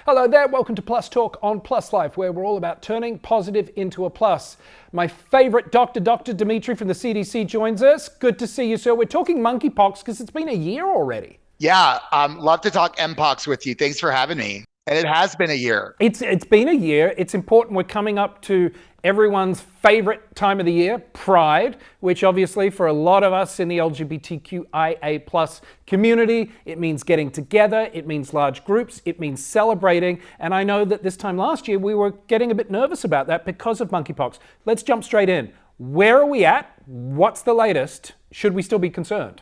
Hello there, welcome to Plus Talk on Plus Life, where we're all about turning positive into a plus. My favorite doctor, Dr. Demetre from the CDC joins us. Good to see you, sir. We're talking monkeypox because it's been a year already. Yeah, love to talk Mpox with you. Thanks for having me. And it has been a year. It's been a year. It's important. We're coming up to everyone's favorite time of the year, Pride, which obviously for a lot of us in the LGBTQIA plus community, it means getting together, it means large groups, it means celebrating. And I know that this time last year, we were getting a bit nervous about that because of monkeypox. Let's jump straight in. Where are we at? What's the latest? Should we still be concerned?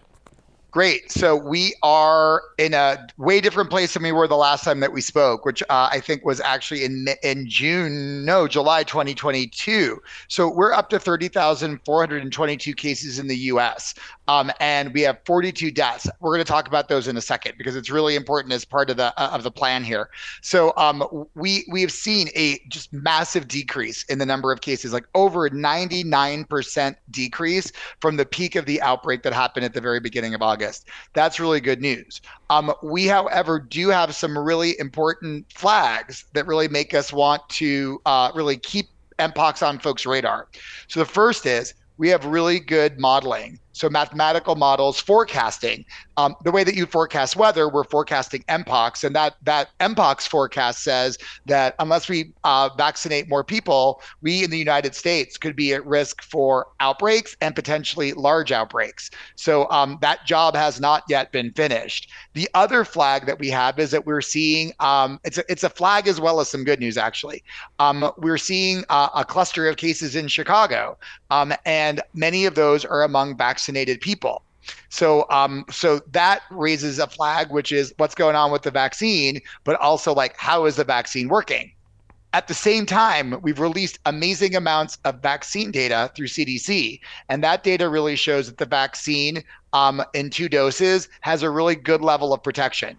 Great. So we are in a way different place than we were the last time that we spoke, which I think was actually in July 2022. So we're up to 30,422 cases in the US, and we have 42 deaths. We're going to talk about those in a second because it's really important as part of the plan here. So we have seen a just massive decrease in the number of cases, like over 99% decrease from the peak of the outbreak that happened at the very beginning of August. That's really good news. We, however, do have some really important flags that really make us want to really keep Mpox on folks' radar. So the first is we have really good modeling. So mathematical models forecasting. The way that you forecast weather, we're forecasting Mpox, and that Mpox forecast says that unless we vaccinate more people, we in the United States could be at risk for outbreaks and potentially large outbreaks. So that job has not yet been finished. The other flag that we have is that we're seeing, it's a flag as well as some good news actually. We're seeing a cluster of cases in Chicago, and many of those are among vaccinated people. So that raises a flag, which is what's going on with the vaccine, but also like, how is the vaccine working? At the same time, we've released amazing amounts of vaccine data through CDC, and that data really shows that the vaccine in 2 doses has a really good level of protection.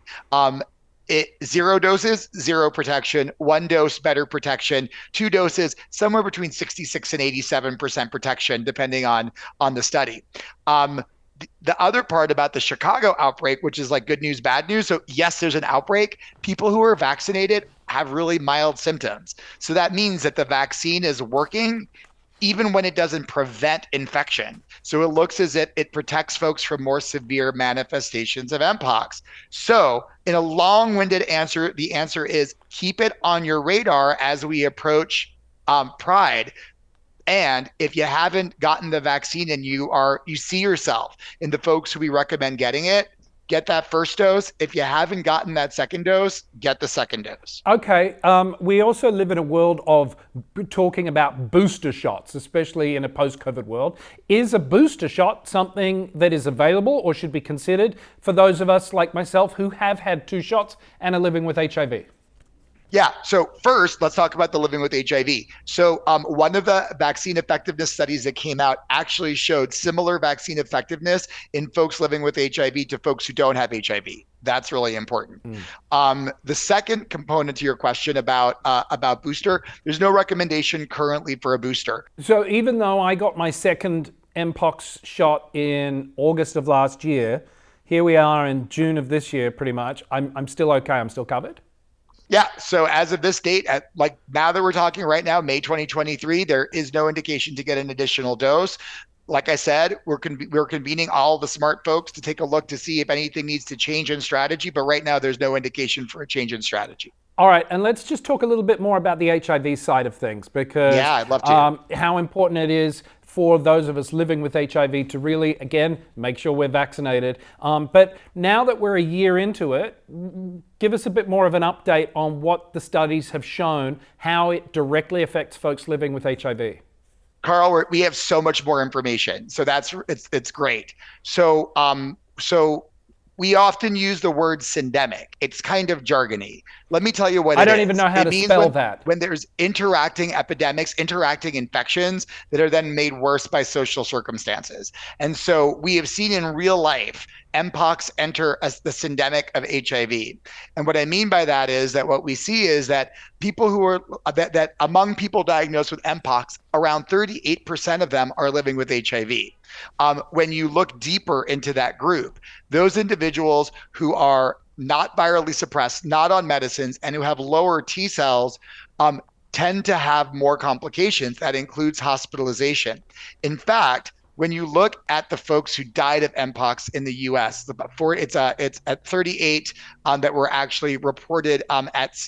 0 doses, 0 protection, 1 dose, better protection, 2 doses, somewhere between 66 and 87% protection, depending on the study. The other part about the Chicago outbreak, which is like good news, bad news. So yes, there's an outbreak. People who are vaccinated have really mild symptoms. So that means that the vaccine is working even when it doesn't prevent infection. So it looks as if it protects folks from more severe manifestations of Mpox. So in a long-winded answer, the answer is keep it on your radar as we approach Pride. And if you haven't gotten the vaccine and you see yourself in the folks who we recommend getting it, get that first dose. If you haven't gotten that second dose, get the second dose. Okay. We also live in a world of talking about booster shots, especially in a post-COVID world. Is a booster shot something that is available or should be considered for those of us like myself who have had 2 shots and are living with HIV? Yeah. So first, let's talk about the living with HIV. So one of the vaccine effectiveness studies that came out actually showed similar vaccine effectiveness in folks living with HIV to folks who don't have HIV. That's really important. The second component to your question about booster, there's no recommendation currently for a booster. So even though I got my second Mpox shot in August of last year, here we are in June of this year, pretty much. I'm still okay. I'm still covered. Yeah. So as of this date, like now that we're talking right now, May 2023, there is no indication to get an additional dose. Like I said, we're convening all the smart folks to take a look to see if anything needs to change in strategy. But right now, there's no indication for a change in strategy. All right, and let's just talk a little bit more about the HIV side of things, because yeah, I'd love to. How important it is for those of us living with HIV to really, again, make sure we're vaccinated. But now that we're a year into it, give us a bit more of an update on what the studies have shown, how it directly affects folks living with HIV. Karl, we have so much more information, so it's great. So we often use the word syndemic. It's kind of jargony. Let me tell you what it is. I don't even know how to spell that. When there's interacting epidemics, interacting infections that are then made worse by social circumstances. And so we have seen in real life Mpox enter as the syndemic of HIV. And what I mean by that is that what we see is that people who are, that among people diagnosed with Mpox, around 38% of them are living with HIV. When you look deeper into that group, those individuals who are not virally suppressed, not on medicines, and who have lower T cells tend to have more complications. That includes hospitalization. In fact, when you look at the folks who died of Mpox in the U.S., it's at 38 that were actually reported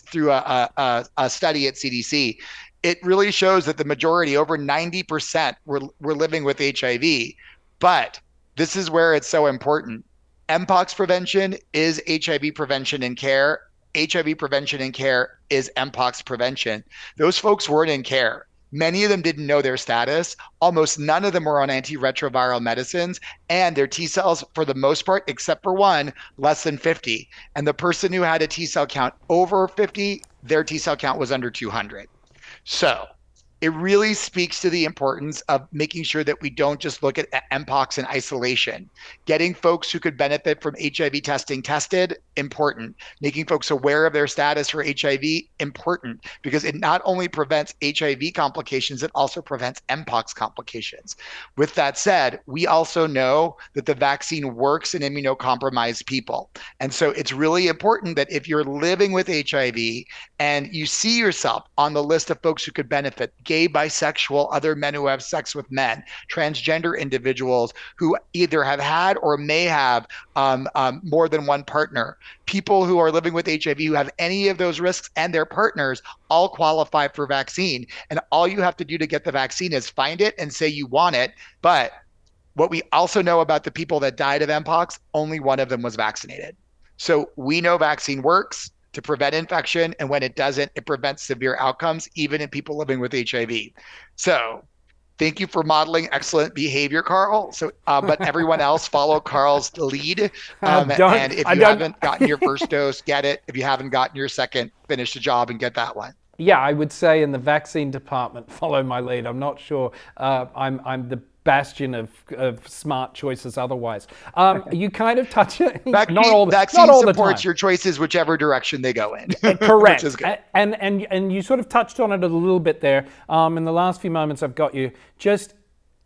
through a study at CDC. It really shows that the majority, over 90%, were living with HIV. But this is where it's so important. Mpox prevention is HIV prevention and care. HIV prevention and care is Mpox prevention. Those folks weren't in care. Many of them didn't know their status. Almost none of them were on antiretroviral medicines, and their T cells, for the most part, except for one, less than 50. And the person who had a T cell count over 50, their T cell count was under 200. So it really speaks to the importance of making sure that we don't just look at Mpox in isolation. Getting folks who could benefit from HIV testing tested, important. Making folks aware of their status for HIV, important, because it not only prevents HIV complications, it also prevents Mpox complications. With that said, we also know that the vaccine works in immunocompromised people. And so it's really important that if you're living with HIV and you see yourself on the list of folks who could benefit, gay, bisexual, other men who have sex with men, transgender individuals who either have had or may have more than one partner, people who are living with HIV who have any of those risks and their partners all qualify for vaccine. And all you have to do to get the vaccine is find it and say you want it. But what we also know about the people that died of Mpox, only one of them was vaccinated. So we know vaccine works to prevent infection, and when it doesn't, it prevents severe outcomes, even in people living with HIV. So thank you for modeling excellent behavior, Karl. So, but everyone else follow Karl's lead. And if you haven't gotten your first dose, get it. If you haven't gotten your second, finish the job and get that one. Yeah, I would say in the vaccine department, follow my lead. I'm not sure I'm the bastion of smart choices otherwise. You kind of touch it. Vaccine supports your choices whichever direction they go in. Correct. Which is good. And you sort of touched on it a little bit there. In the last few moments I've got you.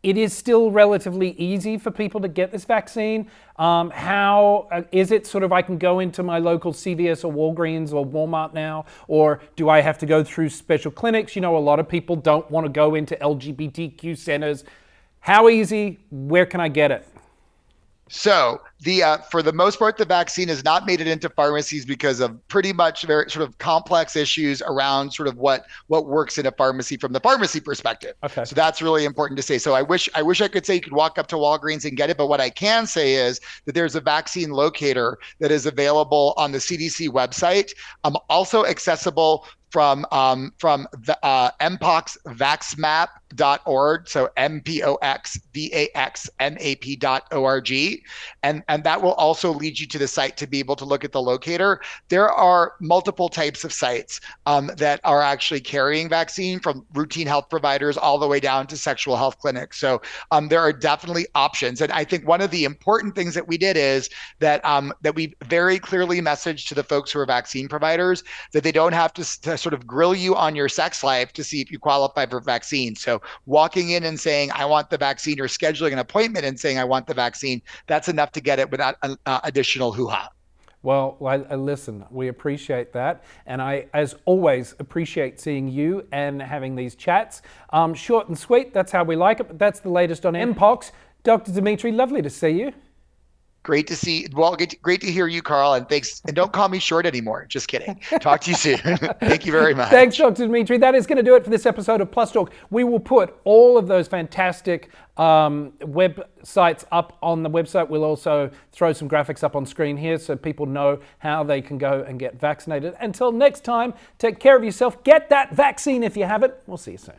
It is still relatively easy for people to get this vaccine. How is it sort of I can go into my local CVS or Walgreens or Walmart now, or do I have to go through special clinics? You know, a lot of people don't want to go into LGBTQ centers. How easy? Where can I get it? So for the most part, the vaccine has not made it into pharmacies because of pretty much very sort of complex issues around sort of what works in a pharmacy from the pharmacy perspective. Okay. So that's really important to say. So I wish I could say you could walk up to Walgreens and get it, but what I can say is that there's a vaccine locator that is available on the CDC website. Also accessible from mpoxvaxmap.org, so mpoxvaxmap.org, and that will also lead you to the site to be able to look at the locator. There are multiple types of sites that are actually carrying vaccine, from routine health providers all the way down to sexual health clinics. So there are definitely options, and I think one of the important things that we did is that we very clearly messaged to the folks who are vaccine providers that they don't have to sort of grill you on your sex life to see if you qualify for vaccine. So walking in and saying, I want the vaccine, or scheduling an appointment and saying, I want the vaccine, that's enough to get it without additional hoo-ha. Well, listen, we appreciate that. And I, as always, appreciate seeing you and having these chats. Short and sweet, that's how we like it. But that's the latest on Mpox. Dr. Demetre, lovely to see you. Great to see. Well, great to hear you, Karl, and thanks. And don't call me short anymore. Just kidding. Talk to you soon. Thank you very much. Thanks, Dr. Demetre. That is going to do it for this episode of Plus Talk. We will put all of those fantastic websites up on the website. We'll also throw some graphics up on screen here so people know how they can go and get vaccinated. Until next time, take care of yourself. Get that vaccine if you haven't. We'll see you soon.